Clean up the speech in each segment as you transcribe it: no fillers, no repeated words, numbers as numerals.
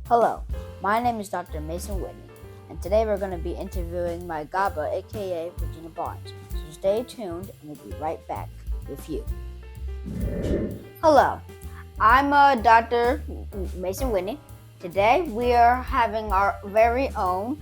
Hello, my name is Dr. Mason Whitney, and today we're going to be interviewing my Gaba, aka Regina Barnes. So stay tuned, and we'll be right back with you. Hello, I'm Dr. Mason Whitney. Today we are having our very own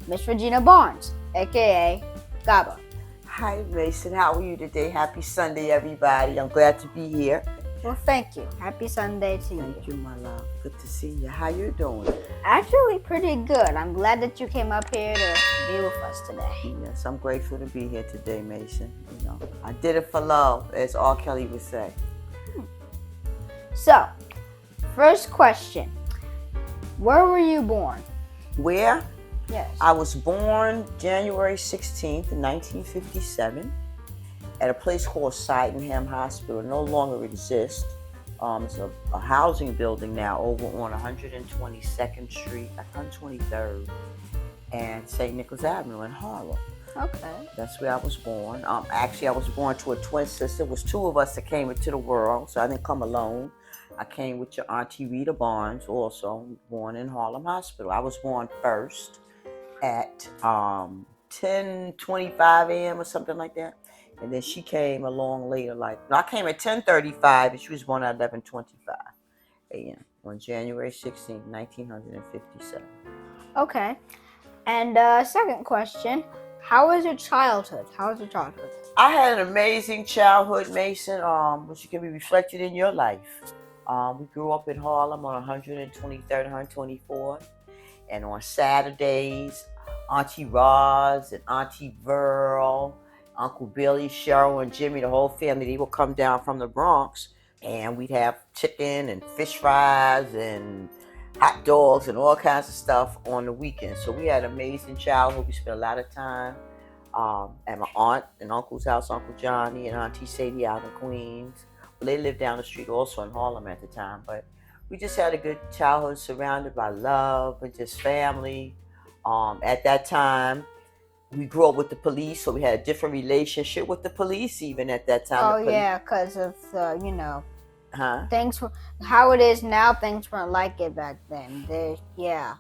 Miss Regina Barnes, aka Gaba. Hi, Mason. How are you today? Happy Sunday, everybody. I'm glad to be here. Well, thank you. Happy Sunday to you. Thank you, my love. Good to see you. How you doing? Actually, pretty good. I'm glad that you came up here to be with us today. Yes, I'm grateful to be here today, Mason. I did it for love, as R. Kelly would say. So, first question. Where were you born? Where? Yes. I was born January 16th, 1957, at a place called Sydenham Hospital. It no longer exists. It's a housing building now over on 122nd Street, 123rd, and St. Nicholas Avenue in Harlem. Okay. That's where I was born. Actually, I was born to a twin sister. It was two of us that came into the world, so I didn't come alone. I came with your Auntie Regina Barnes, also born in Harlem Hospital. I was born first at 10:25 a.m. or something like that. And then she came along later, I came at 10:35 and she was born at 11:25 a.m. on January 16, 1957. Okay. And second question, how was your childhood? I had an amazing childhood, Mason, which can be reflected in your life. We grew up in Harlem on 123rd, 124th. And on Saturdays, Auntie Roz and Auntie Verl, Uncle Billy, Cheryl, and Jimmy, the whole family, they would come down from the Bronx, and we'd have chicken and fish fries and hot dogs and all kinds of stuff on the weekends. So we had an amazing childhood. We spent a lot of time at my aunt and uncle's house, Uncle Johnny and Auntie Sadie out in Queens. Well, they lived down the street also in Harlem at the time, but we just had a good childhood surrounded by love and just family. At that time, we grew up with the police, so we had a different relationship with the police even at that time. Oh, yeah, because of, things were, how it is now, things weren't like it back then. Yeah,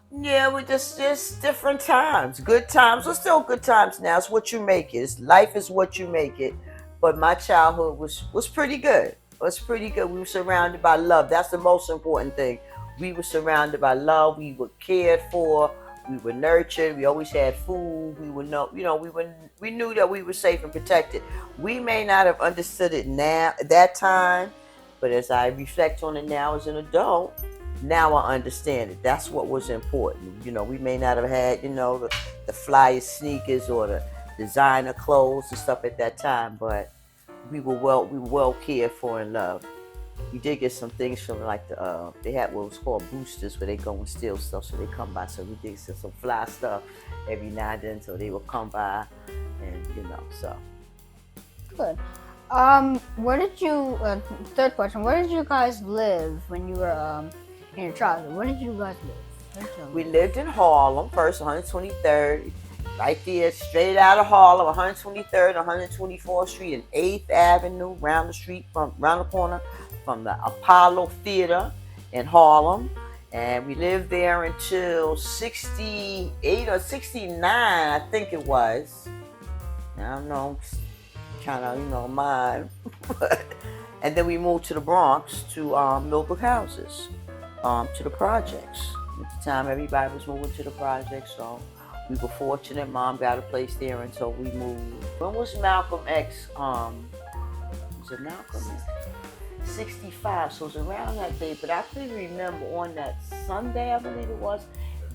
we're just different times. Good times. We're still good times now. It's what you make it. Life is what you make it. But my childhood was pretty good. It was pretty good. We were surrounded by love. That's the most important thing. We were surrounded by love. We were cared for. We were nurtured. We always had food. We knew that we were safe and protected. We may not have understood it now at that time, but as I reflect on it now as an adult, now I understand it. That's what was important. We may not have had, the flyest sneakers or the designer clothes and stuff at that time, but we were well cared for and loved. We did get some things from they had what was called boosters where they go and steal stuff, so they come by. So we did some fly stuff every now and then, so they would come by, and so. good. Where did you? Third question: where did you guys live when you were in your childhood? Where did you guys live? We lived in Harlem first, 123rd, right there, straight out of Harlem, 123rd, 124th Street, and 8th Avenue, round the corner from the Apollo Theater in Harlem. And we lived there until 68 or 69, I think it was. I don't know, kind of, mine. And then we moved to the Bronx to Millbrook Houses, to the projects. At the time, everybody was moving to the projects, so we were fortunate. Mom got a place there, and so we moved. When was Malcolm X? Was it Malcolm X? 65, so it was around that day, but I couldn't remember on that Sunday, I believe it was,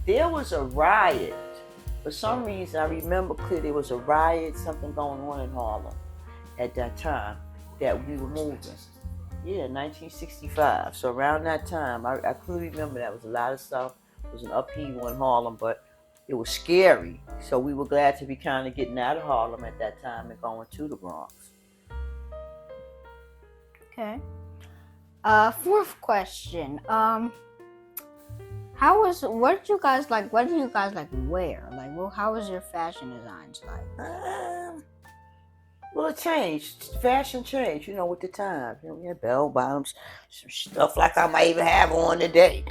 there was a riot. For some reason, I remember clearly there was a riot, something going on in Harlem at that time that we were moving. Yeah, 1965. So around that time, I clearly remember that was a lot of stuff. It was an upheaval in Harlem, but it was scary. So we were glad to be kind of getting out of Harlem at that time and going to the Bronx. Okay. Fourth question. What did you guys like wear? How was your fashion designs like? Well, it changed. Fashion changed, with the time. We had bell bottoms, some stuff like I might even have on today.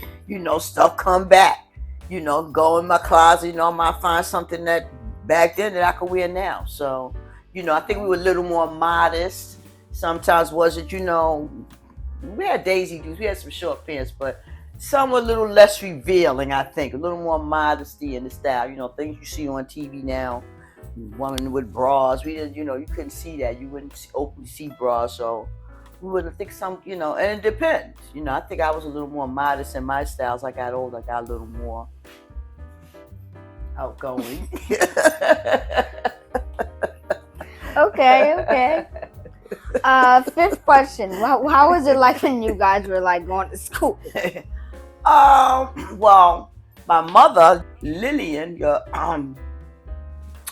Stuff come back. Go in my closet, I might find something that back then that I could wear now. So, I think we were a little more modest. Sometimes wasn't, we had Daisy Dukes, we had some short pants, but some were a little less revealing, I think. A little more modesty in the style. Things you see on TV now. Women with bras, we didn't, you couldn't see that. You wouldn't openly see bras, so we wouldn't think and it depends. I think I was a little more modest in my styles. I got older, I got a little more outgoing. Okay. Fifth question. How was it like when you guys were like going to school? Well, my mother, Lillian,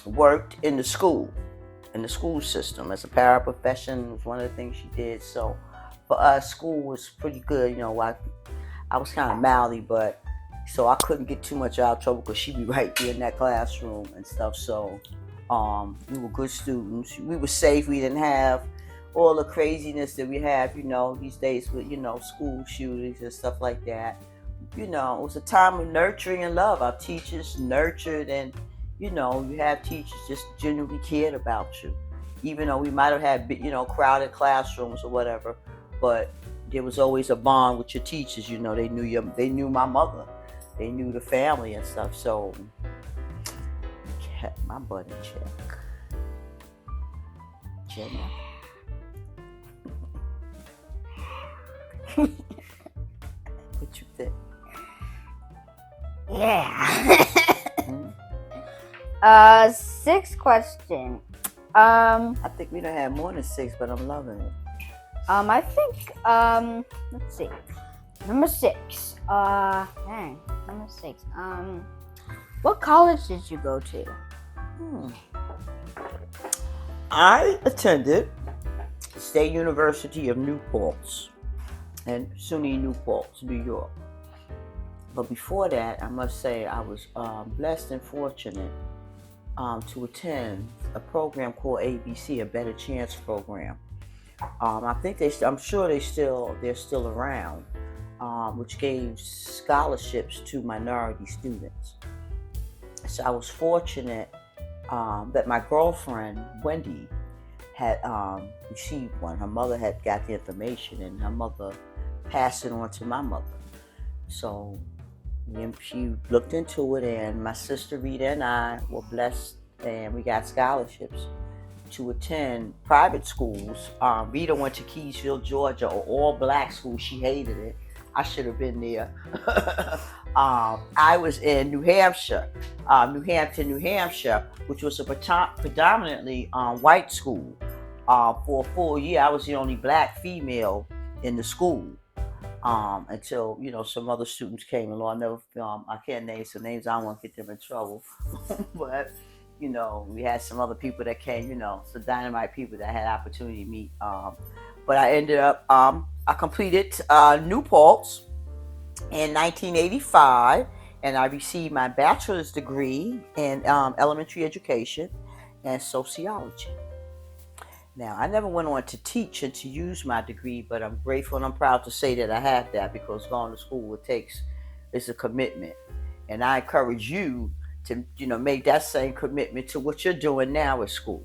worked in the school system as a paraprofession. Was one of the things she did. So for us, school was pretty good. I was kind of mouthy, but so I couldn't get too much out of trouble because she'd be right there in that classroom and stuff. So we were good students. We were safe. We didn't have all the craziness that we have, these days with, school shootings and stuff like that. It was a time of nurturing and love. Our teachers nurtured, and you have teachers just genuinely cared about you, even though we might have had, crowded classrooms or whatever. But there was always a bond with your teachers. They knew my mother, they knew the family and stuff. So kept my butt in check. Jenna. What you think? Yeah. Sixth question. I think we don't have more than 6, but I'm loving it. I think let's see. Number 6. Number 6. What college did you go to? I attended State University of New Paltz and SUNY New Paltz, New York. But before that, I must say I was blessed and fortunate to attend a program called ABC, a Better Chance program. I think I'm sure they're still around, which gave scholarships to minority students. So I was fortunate that my girlfriend Wendy had received one. Her mother had got the information, and her mother passed it on to my mother. So she looked into it, and my sister Rita and I were blessed, and we got scholarships to attend private schools. Rita went to Keysville, Georgia, an all-black school. She hated it. I should have been there. I was in New Hampshire, New Hampshire, which was a predominantly white school. For a full year, I was the only black female in the school. Until some other students came along. I can't name some names. I don't want to get them in trouble. But we had some other people that came. Some dynamite people that I had opportunity to meet. But I ended up I completed New Paltz in 1985, and I received my bachelor's degree in elementary education and sociology. Now, I never went on to teach and to use my degree, but I'm grateful and I'm proud to say that I have that, because going to school is a commitment. And I encourage you to, make that same commitment to what you're doing now at school.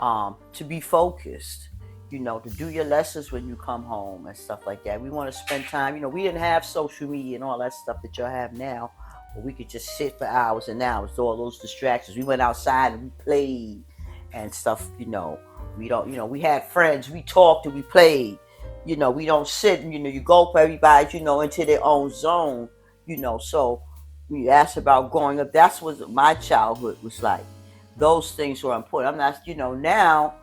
To be focused, to do your lessons when you come home and stuff like that. We want to spend time, we didn't have social media and all that stuff that y'all have now, but we could just sit for hours and hours, all those distractions. We went outside and we played and stuff, We don't, we had friends, we talked and we played. We don't sit and, you go for everybody, into their own zone, So when you ask about growing up, that's what my childhood was like. Those things were important. I'm not, now,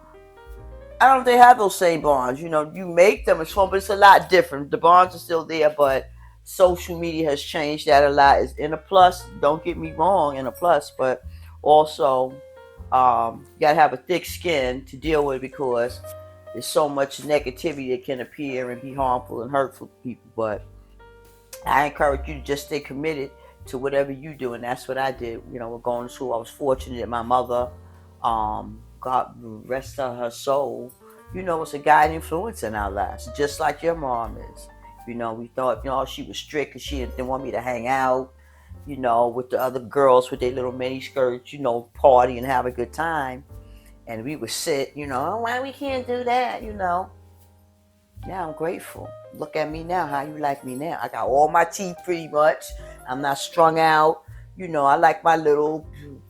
I don't think they have those same bonds. You make them, it's fun, but it's a lot different. The bonds are still there, but social media has changed that a lot. It's in a plus, don't get me wrong, in a plus, but also, you gotta have a thick skin to deal with it, because there's so much negativity that can appear and be harmful and hurtful to people. But I encourage you to just stay committed to whatever you do, and that's what I did. Going to school, I was fortunate that my mother God rest of her soul, was a guiding influence in our lives, just like your mom is. We thought, she was strict and she didn't want me to hang out, with the other girls with their little mini skirts, party and have a good time. And we would sit, oh, why we can't do that, Now I'm grateful. Look at me now, how you like me now. I got all my teeth pretty much. I'm not strung out. I like my little,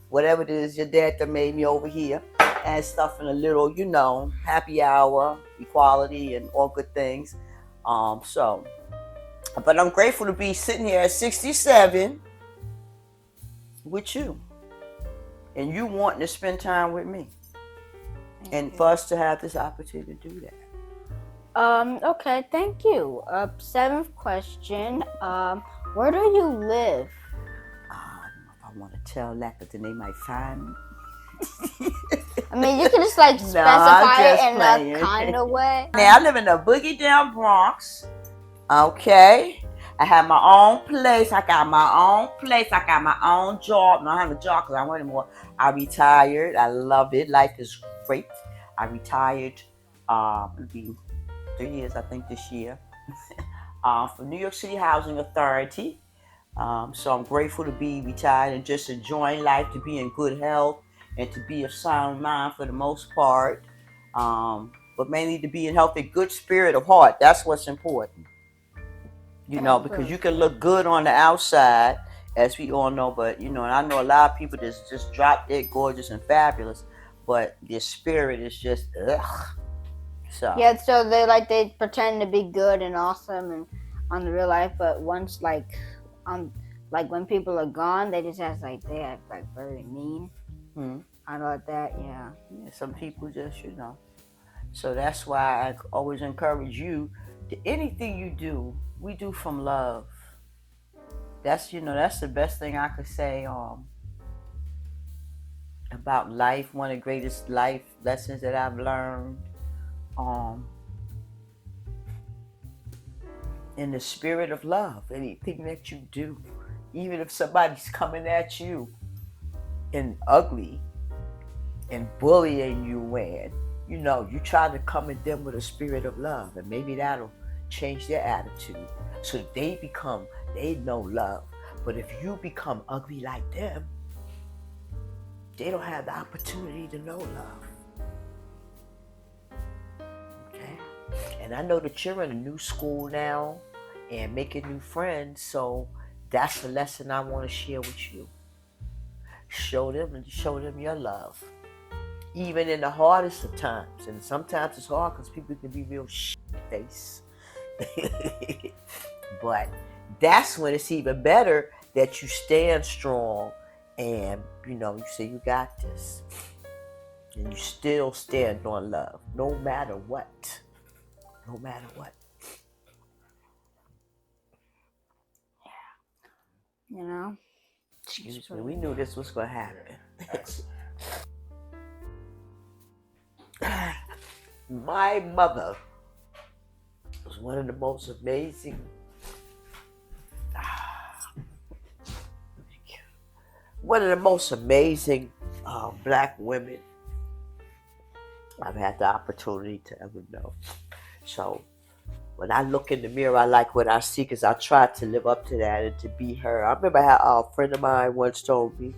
whatever it is your dad that made me over here. And stuff in a little, happy hour, equality, and all good things. But I'm grateful to be sitting here at 67 with you. And you wanting to spend time with me. And for us to have this opportunity to do that. Okay, thank you. 7th question. Where do you live? I don't know if I want to tell that, but then they might find me. I mean, you can just specify it in a kind of way. Now I live in the boogie down Bronx. Okay. I have my own place. I got my own place. I got my own job. No, I don't have a job because I want anymore. I retired. I love it. Life is great. I retired. It'll be 3 years, I think, this year. For New York City Housing Authority. So I'm grateful to be retired and just enjoying life, to be in good health, and to be of sound mind for the most part. But mainly to be in healthy, good spirit of heart. That's what's important. Because you can look good on the outside, as we all know, but, and I know a lot of people that's just drop dead gorgeous and fabulous, but their spirit is just, ugh. So. Yeah, so they pretend to be good and awesome and on the real life, but once when people are gone, they just act they act very mean. I like that, yeah. Some people just, So that's why I always encourage you to anything you do, we do from love. That's that's the best thing I could say about life. One of the greatest life lessons that I've learned. In the spirit of love, anything that you do, even if somebody's coming at you and ugly and bullying you, and you try to come at them with a spirit of love, and maybe that'll change their attitude so they know love. But if you become ugly like them, they don't have the opportunity to know love. And I know that you're in a new school now and making new friends, so that's the lesson I want to share with you. Show them your love, even in the hardest of times. And sometimes it's hard because people can be real shit-face. But that's when it's even better that you stand strong and, you say you got this. And you still stand on love, no matter what. No matter what. Yeah. Excuse me, we knew this was going to happen. My mother was one of the most amazing, black women I've had the opportunity to ever know. So when I look in the mirror, I like what I see because I try to live up to that and to be her. I remember how a friend of mine once told me,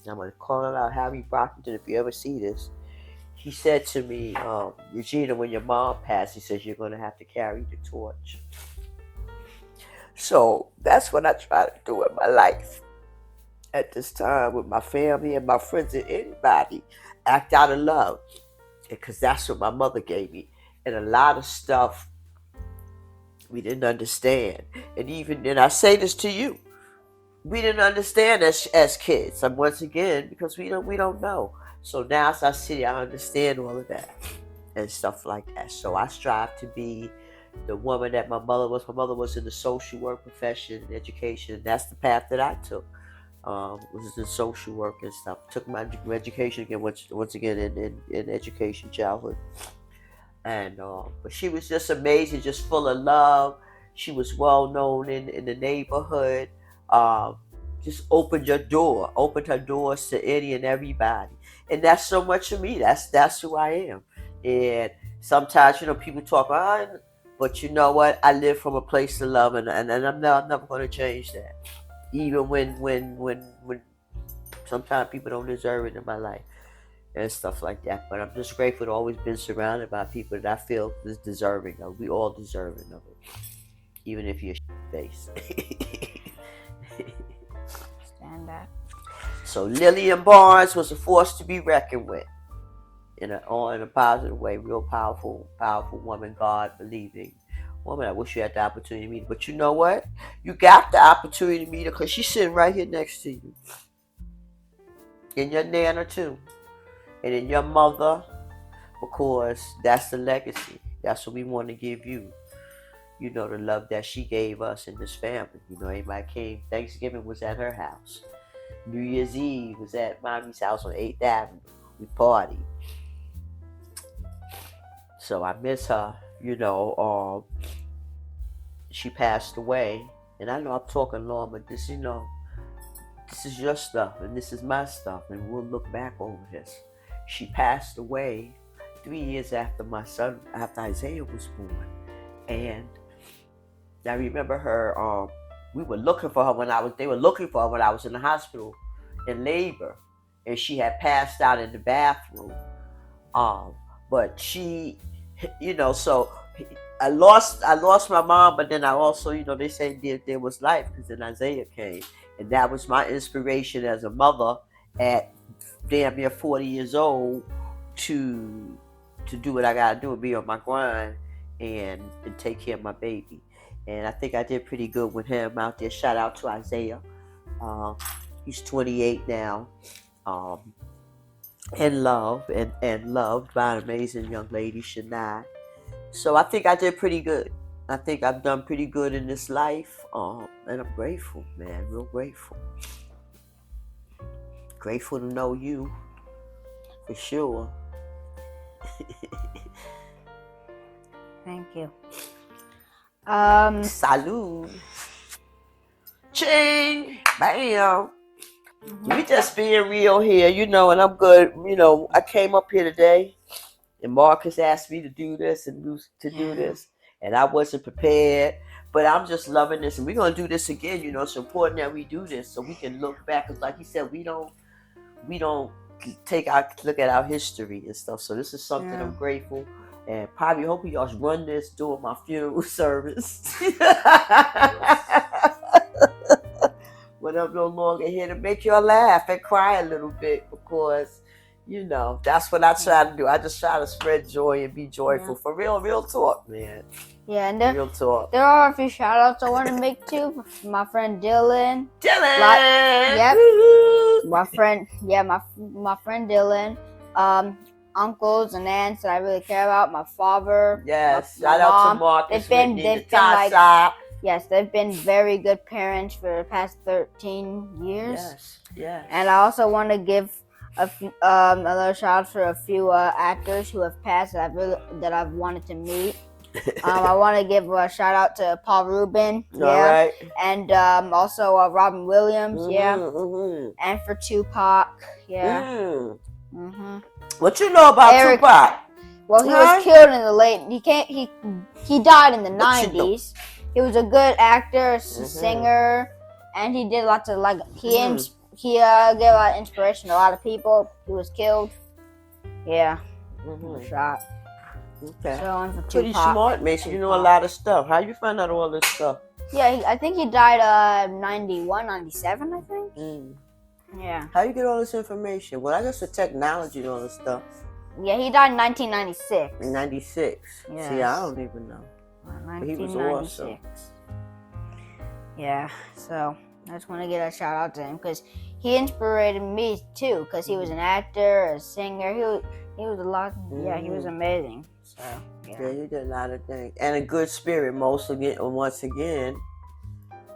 I'm going to call it out, Harry Brockington, if you ever see this. He said to me, Regina, when your mom passed, he says, you're going to have to carry the torch. So that's what I try to do in my life at this time with my family and my friends and anybody. Act out of love, because that's what my mother gave me. And a lot of stuff we didn't understand. And I say this to you, we didn't understand as kids. And once again, because we don't know. So now as I sit, I understand all of that and stuff like that. So I strive to be the woman that my mother was. My mother was in the social work profession and education. And that's the path that I took. Was in social work and stuff. Took my education again, once again in education, childhood. And but she was just amazing, just full of love. She was well known in the neighborhood. Just opened her doors to any and everybody. And that's so much of me. That's who I am. And sometimes, people talk, but you know what? I live from a place of love, and I'm never going to change that. Even when sometimes people don't deserve it in my life and stuff like that. But I'm just grateful to always been surrounded by people that I feel is deserving of. We all deserving of it, even if you're face. Stand that. So Lillian Barnes was a force to be reckoned with, in a positive way. Real powerful woman, God believing woman. I wish you had the opportunity to meet her, but you know what? You got the opportunity to meet her because she's sitting right here next to you, and your nana too, and in your mother, because that's the legacy. That's what we want to give you. The love that she gave us in this family. Everybody came. Thanksgiving was at her house. New Year's Eve was at Mommy's house on 8th Avenue. We partied. So I miss her. She passed away. And I know I'm talking long, but this is your stuff and this is my stuff. And we'll look back over this. She passed away 3 years after after Isaiah was born. And I remember her, we were looking for her they were looking for her when I was in the hospital in labor, and she had passed out in the bathroom. But she, so I lost my mom, but then I also, they say there was life because then Isaiah came, and that was my inspiration as a mother at damn near 40 years old to do what I gotta do and be on my grind and take care of my baby. And I think I did pretty good with him out there. Shout out to Isaiah. He's 28 now. And loved by an amazing young lady, Shania. So I think I did pretty good. I think I've done pretty good in this life. And I'm grateful, man. Real grateful. Grateful to know you. For sure. Thank you. Salud. Ching. Bam. We just being real here, and I'm good. I came up here today, and Marcus asked me to do this and do this, and I wasn't prepared. But I'm just loving this, and we're gonna do this again. It's important that we do this so we can look back. Cause like he said, we don't look at our history and stuff. So this is something I'm grateful. And probably hope y'all run this during my funeral service. When I'm no longer here, to make y'all laugh and cry a little bit, because that's what I try to do. I just try to spread joy and be joyful. For real talk, man. Yeah, and real talk. There are a few shout outs I want to make too. My friend Dylan. Yep. My friend Dylan. Uncles and aunts that I really care about. My father. Yes. My shout out to Marcus. They've been very good parents for the past 13 years. Yes. And I also want to give another shout out for a few actors who have passed that I've wanted to meet. I want to give a shout out to Paul Rubin. All right. And also Robin Williams. Mm-hmm. And for Tupac. Yeah. Mm-hmm. What you know about Tupac? Well, he was killed in the late. He died in the 90s. He was a good actor, singer, and he did lots of he gave a lot of inspiration to a lot of people. He was killed. Yeah. Shot. Okay. So on for pretty smart, Mason. You know a lot of stuff. How you find out all this stuff? Yeah, I think he died 91, 97, I think. Yeah. How you get all this information? Well, I guess the technology and all this stuff. Yeah, he died in 1996. In 96. Yes. See, I don't even know. But he was awesome. Yeah, so I just want to give a shout out to him because he inspired me too. Because he was an actor, a singer. He was a lot. Yeah, he was amazing. So yeah, he did a lot of things and a good spirit. Once again.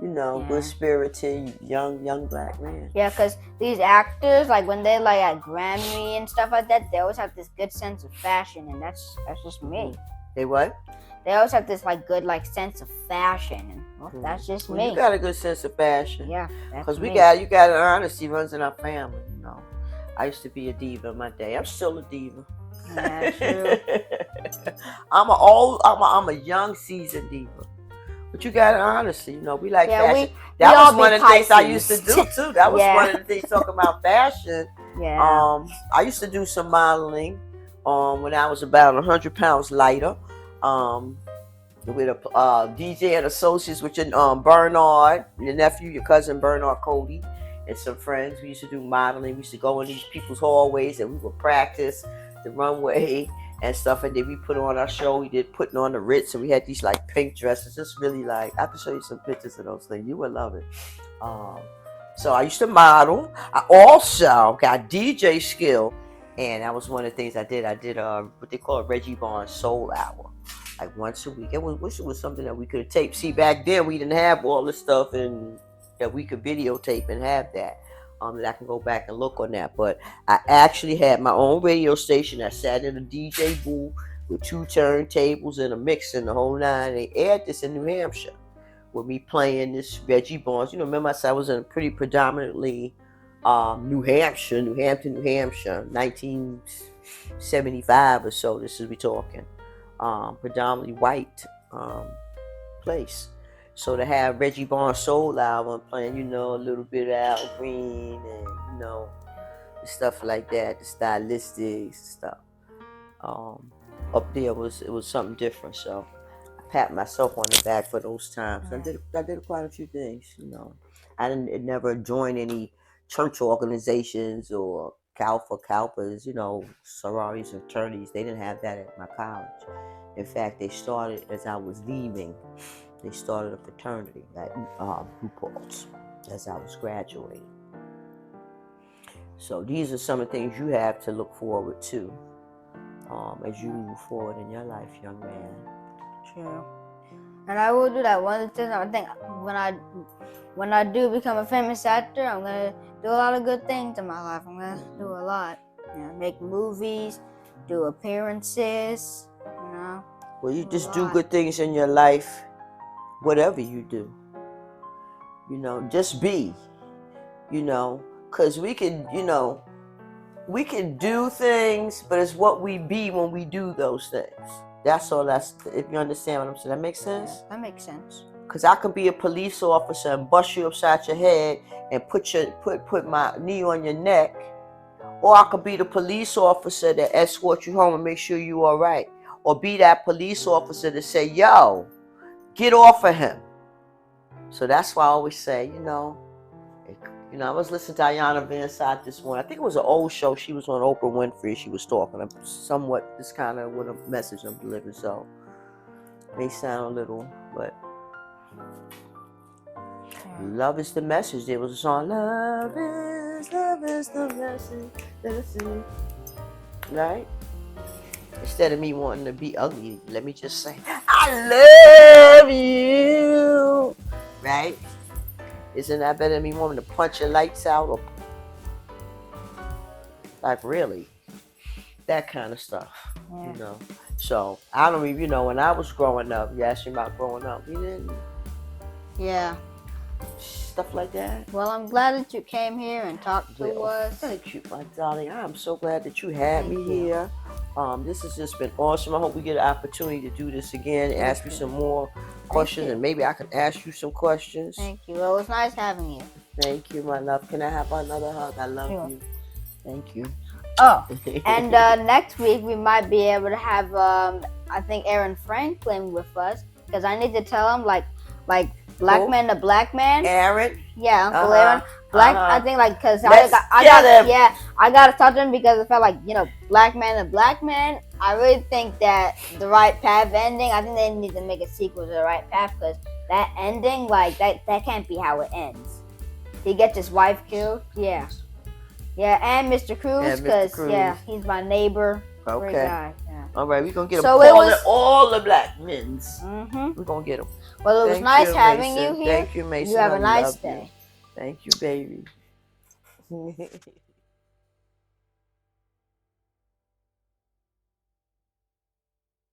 Good spirited young black man. Yeah, because these actors, when they at Grammy and stuff like that, they always have this good sense of fashion, and that's just me. They what? They always have this good sense of fashion, and that's just me. You got a good sense of fashion. Yeah, because you got honesty runs in our family. I used to be a diva in my day. I'm still a diva. Yeah, true. I'm a young seasoned diva. But you got it, honestly, we like fashion. We that all was one of the things I used to do too. That was one of the things talking about fashion. Yeah. I used to do some modeling when I was about 100 pounds lighter. With a DJ and associates, which Bernard, your nephew, your cousin Bernard Cody, and some friends. We used to do modeling. We used to go in these people's hallways and we would practice the runway and stuff. And then we put on our show. We did putting on the Ritz, and we had these like pink dresses. Just really like, I can show you some pictures of those things. You would love it. So I used to model. I also got DJ skill, and that was one of the things I did. I did what they call a Reggie Barnes Soul Hour. Like once a week. I wish it was something that we could tape. See, back then we didn't have all this stuff and that we could videotape and have that. That I can go back and look on that. But I actually had my own radio station. I sat in a DJ booth with 2 turntables and a mix and the whole nine. They aired this in New Hampshire with me playing this Reggie Barnes. Remember I said I was in pretty predominantly New Hampshire, 1975 or so. This is we talking. Predominantly white place. So to have Reggie Barnes Soul album playing, a little bit of Al Green and, stuff like that, the stylistics stuff. Up there it was something different. So I pat myself on the back for those times. I did quite a few things, I didn't never join any church organizations or Kalpas, sororities and fraternities. They didn't have that at my college. In fact, they started as I was leaving. They started a fraternity at Newport's as I was graduating. So these are some of the things you have to look forward to as you move forward in your life, young man. True. And I will do that. One of the things I think when I do become a famous actor, I'm gonna do a lot of good things in my life. I'm gonna do a lot. Make movies, do appearances. Well, you just do good things in your life, whatever you do. Just be. Because we can do things, but it's what we be when we do those things. That's all. If you understand what I'm saying. That makes sense? That makes sense. Because I could be a police officer and bust you upside your head and put my knee on your neck. Or I could be the police officer that escorts you home and make sure you're all right. Or be that police officer to say, yo, get off of him. So that's why I always say, I was listening to Ayanna Van Site this morning. I think it was an old show. She was on Oprah Winfrey. She was talking somewhat this kind of what a message I'm delivering. So it may sound a little, but love is the message. There was a song, love is the message. Right? Instead of me wanting to be ugly, let me just say, I love you. Right? Isn't that better than me wanting to punch your lights out? Or like, really? That kind of stuff. Yeah. So, I don't even, when I was growing up, you asked me about growing up, you didn't? Yeah. Stuff like that. Well, I'm glad that you came here and talked to us. Thank you, my darling. I'm so glad that you had me here. This has just been awesome. I hope we get an opportunity to do this again, ask me some more questions, and maybe I can ask you some questions. Thank you. Well, it was nice having you. Thank you, my love. Can I have another hug? I love you. Thank you. Oh, and next week we might be able to have, I think, Aaron Franklin with us, because I need to tell him, like black man to black man. Aaron? Yeah, Uncle Aaron. I think, because I got to talk to him, because I felt like, black man to black man. I really think that the Right Path ending, I think they need to make a sequel to the Right Path, because that ending, that can't be how it ends. He gets his wife killed. Yeah. Yeah, and Mr. Cruz, because, he's my neighbor. Okay. Great guy. Yeah. All right, we're going to get them all the black men's. Mm-hmm. We're going to get them. Well, it was nice having you here. Thank you, Mason. You have a nice day. Thank you, baby.